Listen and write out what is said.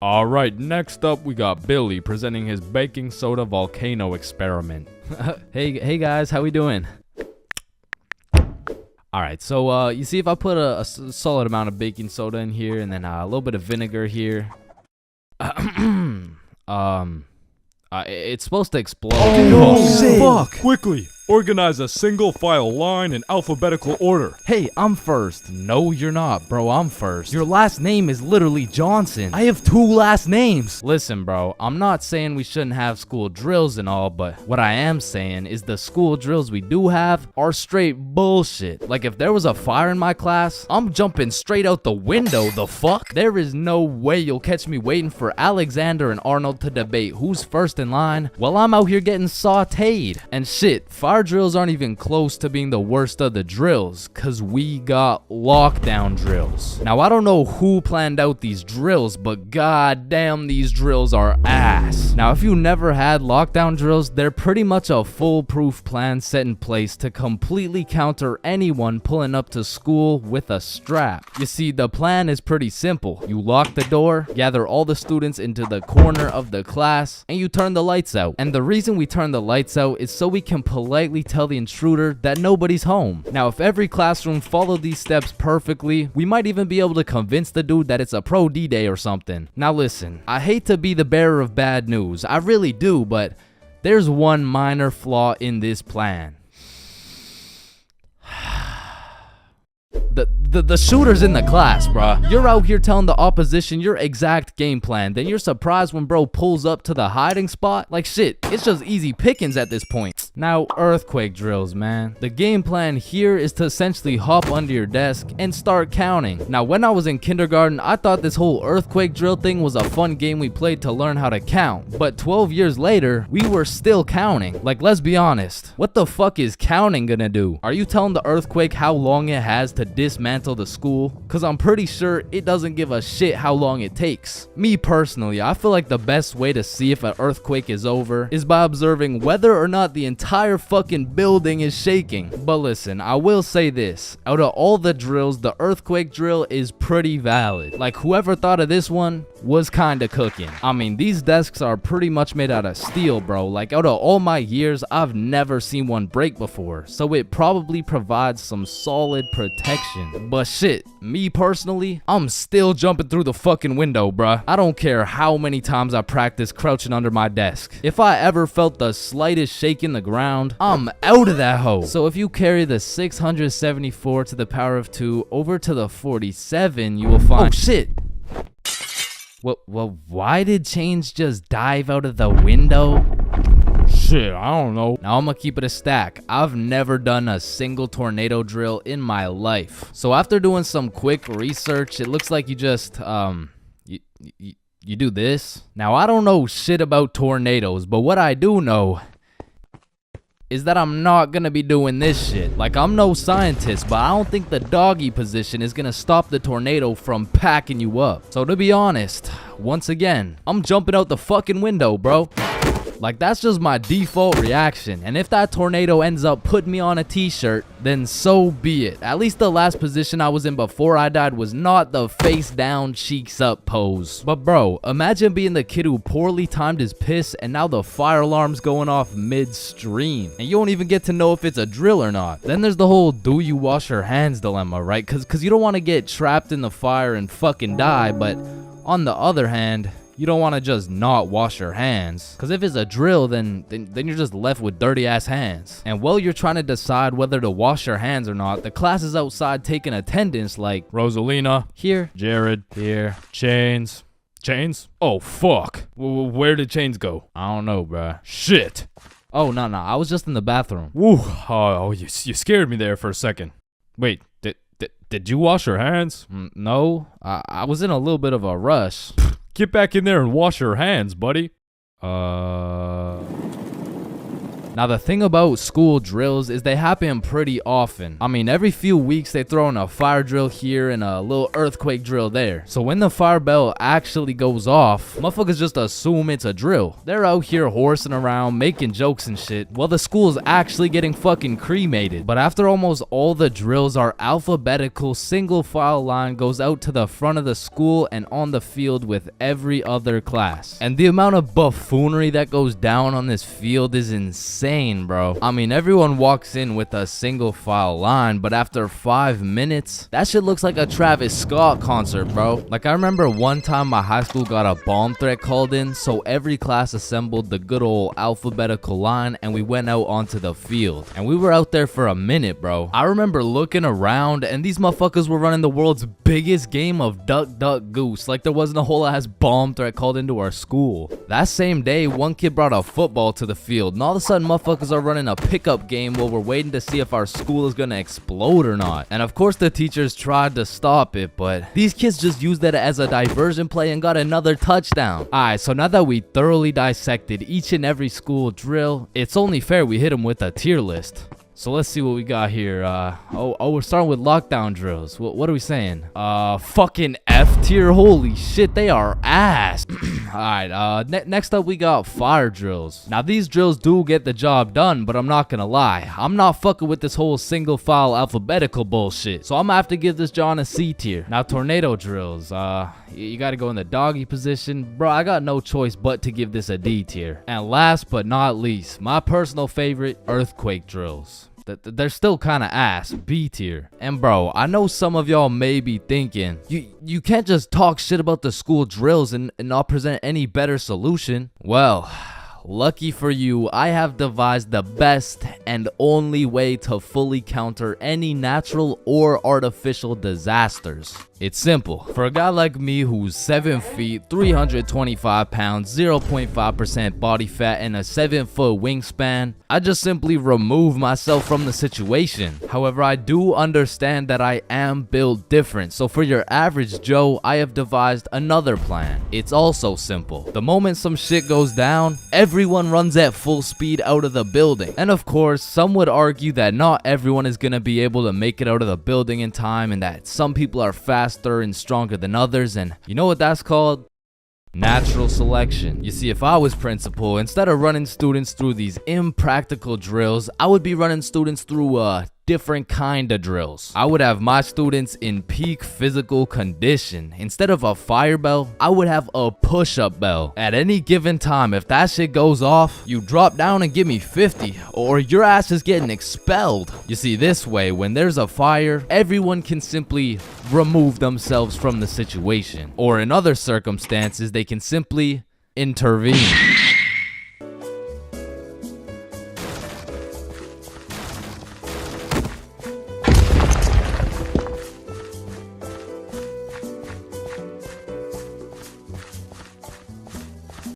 Alright, next up we got Billy presenting his baking soda volcano experiment. Hey guys, how we doing? Alright, so you see if I put a solid amount of baking soda in here and then a little bit of vinegar here. It's supposed to explode. Fuck! Quickly, organize a single file line in alphabetical order. Hey, I'm first. No, you're not, bro. I'm first. Your last name is literally Johnson. I have 2 last names. Listen, bro, I'm not saying we shouldn't have school drills and all, but what I am saying is the school drills we do have are straight bullshit. Like, if there was a fire in my class, I'm jumping straight out the window. The fuck? There is no way you'll catch me waiting for Alexander and Arnold to debate who's first in line while I'm out here getting sauteed. And shit, fire drills aren't even close to being the worst of the drills, cause we got lockdown drills. Now, I don't know who planned out these drills, but goddamn, these drills are ass. Now, if you never had lockdown drills, they're pretty much a foolproof plan set in place to completely counter anyone pulling up to school with a strap. You see, the plan is pretty simple. You lock the door, gather all the students into the corner of the class, and you turn the lights out. And the reason we turn the lights out is so we can politely tell the intruder that nobody's home. Now, if every classroom followed these steps perfectly, we might even be able to convince the dude that it's a pro D-Day or something. Now listen, I hate to be the bearer of bad news, I really do, but there's one minor flaw in this plan. The shooter's in the class, bruh. You're out here telling the opposition your exact game plan, then you're surprised when bro pulls up to the hiding spot? Like shit, it's just easy pickings at this point. Now, earthquake drills, man. The game plan here is to essentially hop under your desk and start counting. Now, when I was in kindergarten, I thought this whole earthquake drill thing was a fun game we played to learn how to count. But 12 years later, we were still counting. Like, let's be honest. What the fuck is counting gonna do? Are you telling the earthquake how long it has to dismantle the school? Cause I'm pretty sure it doesn't give a shit how long it takes. Me personally, I feel like the best way to see if an earthquake is over is by observing whether or not the entire fucking building is shaking. But listen, I will say this, out of all the drills, the earthquake drill is pretty valid. Like, whoever thought of this one was kinda cooking. I mean, these desks are pretty much made out of steel, bro. Like, out of all my years, I've never seen one break before, so it probably provides some solid protection. But shit, me personally, I'm still jumping through the fucking window, bruh. I don't care how many times I practice crouching under my desk. If I ever felt the slightest shake in the ground, I'm out of that hole. So if you carry the 674 to the power of 2 over to the 47, you will find— oh shit! Well, why did Change just dive out of the window? Shit, I don't know. Now, I'm gonna keep it a stack. I've never done a single tornado drill in my life. So after doing some quick research, it looks like you just, you do this. Now, I don't know shit about tornadoes, but what I do know is that I'm not gonna be doing this shit. Like, I'm no scientist, but I don't think the doggy position is gonna stop the tornado from packing you up. So to be honest, once again, I'm jumping out the fucking window, bro. Like, that's just my default reaction. And if that tornado ends up putting me on a t-shirt, then so be it. At least the last position I was in before I died was not the face down, cheeks up pose. But bro, imagine being the kid who poorly timed his piss and now the fire alarm's going off midstream. And you don't even get to know if it's a drill or not. Then there's the whole do you wash your hands dilemma, right? Cause you don't want to get trapped in the fire and fucking die, but on the other hand, you don't want to just not wash your hands. Because if it's a drill, then you're just left with dirty ass hands. And while you're trying to decide whether to wash your hands or not, the class is outside taking attendance like Rosalina. Here. Jared. Here. Chains. Chains? Oh, fuck. Where did Chains go? I don't know, bruh. Shit. Oh, no. I was just in the bathroom. Woo. Oh, you scared me there for a second. Wait, did you wash your hands? No. I was in a little bit of a rush. Get back in there and wash your hands, buddy. Now the thing about school drills is they happen pretty often. I mean, every few weeks they throw in a fire drill here and a little earthquake drill there. So when the fire bell actually goes off, motherfuckers just assume it's a drill. They're out here horsing around, making jokes and shit, while the school's actually getting fucking cremated. But after almost all the drills, our alphabetical single file line goes out to the front of the school and on the field with every other class. And the amount of buffoonery that goes down on this field is insane, bro. I mean, everyone walks in with a single file line, but after 5 minutes, that shit looks like a Travis Scott concert, bro. Like, I remember one time my high school got a bomb threat called in, so every class assembled the good old alphabetical line and we went out onto the field. And we were out there for a minute, bro. I remember looking around and these motherfuckers were running the world's biggest game of duck, duck, goose, like there wasn't a whole ass bomb threat called into our school. That same day, one kid brought a football to the field, and all of a sudden motherfuckers are running a pickup game while we're waiting to see if our school is gonna explode or not. And of course the teachers tried to stop it, but these kids just used that as a diversion play and got another touchdown. Alright, so now that we thoroughly dissected each and every school drill, it's only fair we hit them with a tier list. So let's see what we got here. We're starting with lockdown drills. What are we saying? Fucking F tier. Holy shit, they are ass. Alright, next up we got fire drills. Now these drills do get the job done, but I'm not gonna lie, I'm not fucking with this whole single file alphabetical bullshit. So I'm gonna have to give this John a C tier. Now tornado drills, you gotta go in the doggy position. Bro, I got no choice but to give this a D tier. And last but not least, my personal favorite, earthquake drills. They're still kind of ass, B tier. And bro, I know some of y'all may be thinking, you can't just talk shit about the school drills and not present any better solution. Well, lucky for you, I have devised the best and only way to fully counter any natural or artificial disasters. It's simple. For a guy like me who's 7 feet, 325 pounds, 0.5% body fat, and a 7-foot wingspan, I just simply remove myself from the situation. However, I do understand that I am built different, so for your average Joe, I have devised another plan. It's also simple. The moment some shit goes down, everyone runs at full speed out of the building. And of course, some would argue that not everyone is gonna be able to make it out of the building in time, and that some people are faster and stronger than others, and you know what that's called? Natural selection. You see, if I was principal, instead of running students through these impractical drills, I would be running students through different kind of drills. I would have my students in peak physical condition. Instead of a fire bell, I would have a push-up bell. At any given time, if that shit goes off, you drop down and give me 50, or your ass is getting expelled. You see, this way, when there's a fire, everyone can simply remove themselves from the situation. Or in other circumstances, they can simply intervene.